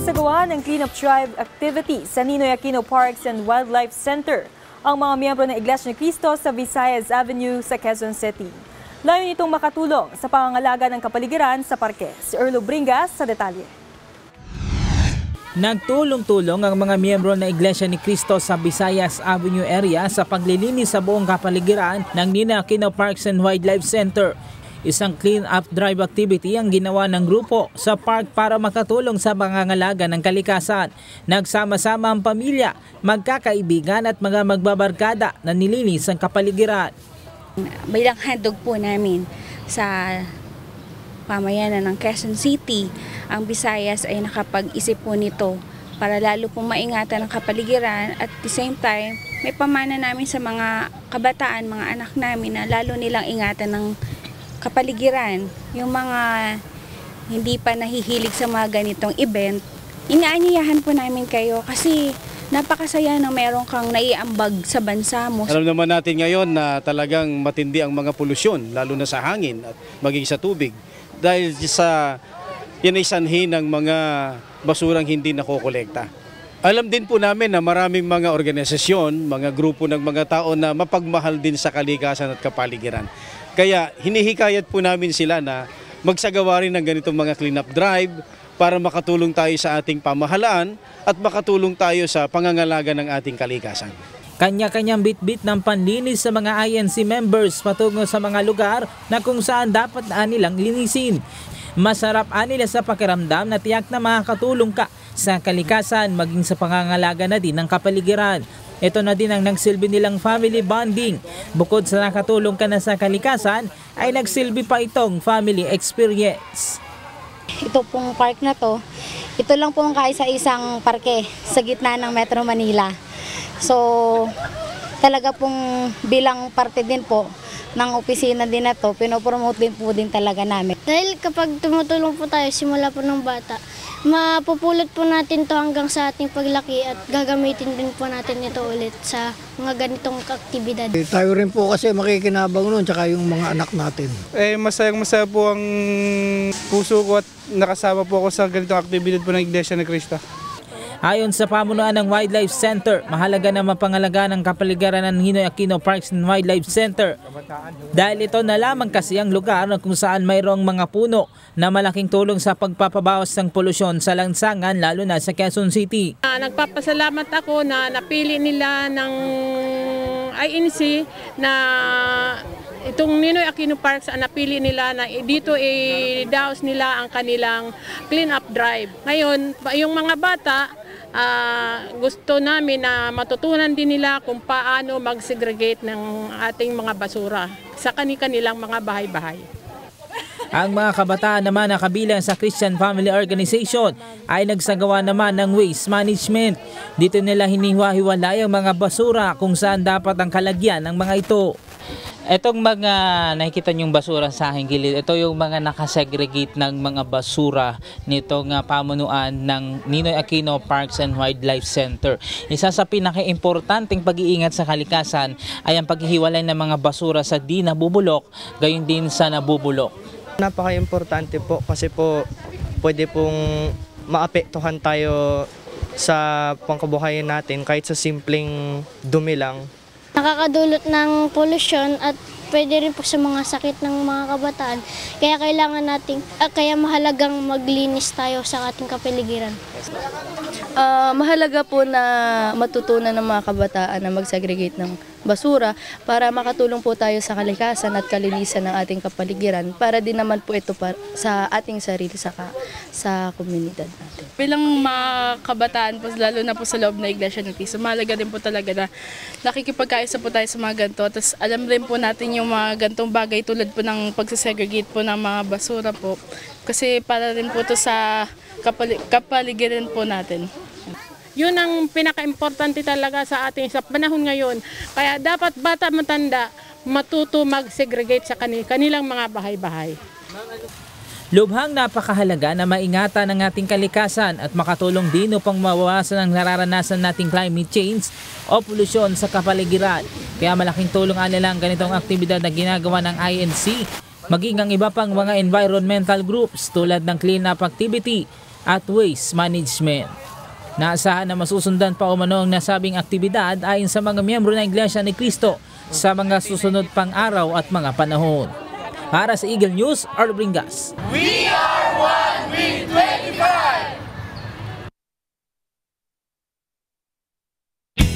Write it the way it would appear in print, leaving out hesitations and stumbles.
Nagsagawa ng cleanup drive activity sa Ninoy Aquino Parks and Wildlife Center ang mga miyembro ng Iglesia ni Cristo sa Visayas Avenue sa Quezon City. Layunin nitong makatulong sa pangangalaga ng kapaligiran sa parke. Si Erlo Bringas sa detalye. Nagtulong-tulong ang mga miyembro ng Iglesia ni Cristo sa Visayas Avenue area sa paglilinis sa buong kapaligiran ng Ninoy Aquino Parks and Wildlife Center. Isang clean-up drive activity ang ginawa ng grupo sa park para makatulong sa pangangalaga ng kalikasan. Nagsama-sama ang pamilya, magkakaibigan at mga magbabarkada na nilinis ang kapaligiran. Bilang handog po namin sa pamayanan ng Quezon City, ang Visayas ay nakapag-isip po nito para lalo pong maingatan ang kapaligiran at at the same time, may pamana namin sa mga kabataan, mga anak namin na lalo nilang ingatan ng kapaligiran. Yung mga hindi pa nahihilig sa mga ganitong event, inaanyayahan po namin kayo kasi napakasaya na meron kang naiambag sa bansa mo. Alam naman natin ngayon na talagang matindi ang mga polusyon, lalo na sa hangin at maging sa tubig. Dahil sa yan ay sanhi ng mga basurang hindi nakokolekta. Alam din po namin na maraming mga organisasyon, mga grupo ng mga tao na mapagmahal din sa kalikasan at kapaligiran. Kaya hinihikayat po namin sila na magsagawa rin ng ganitong mga cleanup drive para makatulong tayo sa ating pamahalaan at makatulong tayo sa pangangalaga ng ating kalikasan. Kanya-kanyang bit-bit ng panlinis sa mga INC members patungo sa mga lugar na kung saan dapat nilang linisin. Masarap nila sa pakiramdam na tiyak na makakatulong ka sa kalikasan maging sa pangangalaga na din ng kapaligiran. Ito na din ang nagsilbi nilang family bonding. Bukod sa nakatulong ka na sa kalikasan, ay nagsilbi pa itong family experience. Ito pong park na to, ito lang pong kaisa-isang parke sa gitna ng Metro Manila. So, talaga pong bilang parte din po ng opisina din na to, pinopromote din po din talaga namin. Dahil kapag tumutulong po tayo simula po ng bata, mapupulot po natin to hanggang sa ating paglaki at gagamitin din po natin ito ulit sa mga ganitong aktibidad. Tayo rin po kasi makikinabang nun, tsaka yung mga anak natin. Masayang-masaya po ang puso ko at nakasama po ako sa ganitong aktibidad po ng Iglesia ni Cristo. Ayon sa pamunuan ng Wildlife Center, mahalaga na mapangalagaan ang kapaligiran ng Ninoy Aquino Parks and Wildlife Center. Dahil ito na lamang kasi ang lugar kung saan mayroong mga puno na malaking tulong sa pagpapabawas ng polusyon sa lansangan lalo na sa Quezon City. Nagpapasalamat ako na napili nila ng INC na itong Ninoy Aquino Parks ang napili nila na dito i-daos nila ang kanilang clean-up drive. Ngayon, yung mga bata, gusto namin na matutunan din nila kung paano mag-segregate ng ating mga basura sa kanilang mga bahay-bahay. Ang mga kabataan naman na kabilang sa Christian Family Organization ay nagsagawa naman ng waste management. Dito nila hiniwa-hiwalay ang mga basura kung saan dapat ang kalagyan ng mga ito. Etong mga nakikita niyong basura sa aking gilid, ito yung mga nakasegregate ng mga basura nitong pamunuan ng Ninoy Aquino Parks and Wildlife Center. Isa sa pinaka-importanting pag-iingat sa kalikasan ay ang paghihiwalay ng mga basura sa di nabubulok, gayon din sa nabubulok. Napaka-importante po kasi po pwede pong maapektuhan tayo sa pangkabuhayan natin kahit sa simpleng dumi lang. Nakakadulot ng polusyon at pwede rin po sa mga sakit ng mga kabataan. Kaya kailangan nating, kaya mahalagang maglinis tayo sa ating kapaligiran. Mahalaga po na matutunan ng mga kabataan na mag-segregate ng basura para makatulong po tayo sa kalikasan at kalinisan ng ating kapaligiran para din naman po ito sa ating sarili sa komunidad natin. Bilang mga kabataan po, lalo na po sa loob ng Iglesia ni Cristo, mahalaga din po talaga na nakikipagkaisa po tayo sa mga ganito. Tapos alam rin po natin yung mga ganitong bagay tulad po ng pagsasegregate po ng mga basura po. Kasi para rin po ito sa kapaligiran po natin. Yun ang pinaka-importante talaga sa ating sa panahon ngayon. Kaya dapat bata matanda matuto mag-segregate sa kanilang mga bahay-bahay. Lubhang napakahalaga na maingatan ang ating kalikasan at makatulong din upang mabawasan ang nararanasan nating climate change o polusyon sa kapaligiran. Kaya malaking tulong nila ang ganitong aktibidad na ginagawa ng INC, maging ang iba pang mga environmental groups tulad ng clean-up activity at waste management. Naasahan na masusundan pa umano ang nasabing aktibidad ayon sa mga miyembro ng Iglesia ni Cristo sa mga susunod pang araw at mga panahon. Para sa Eagle News, Arlo Bringas. We are one with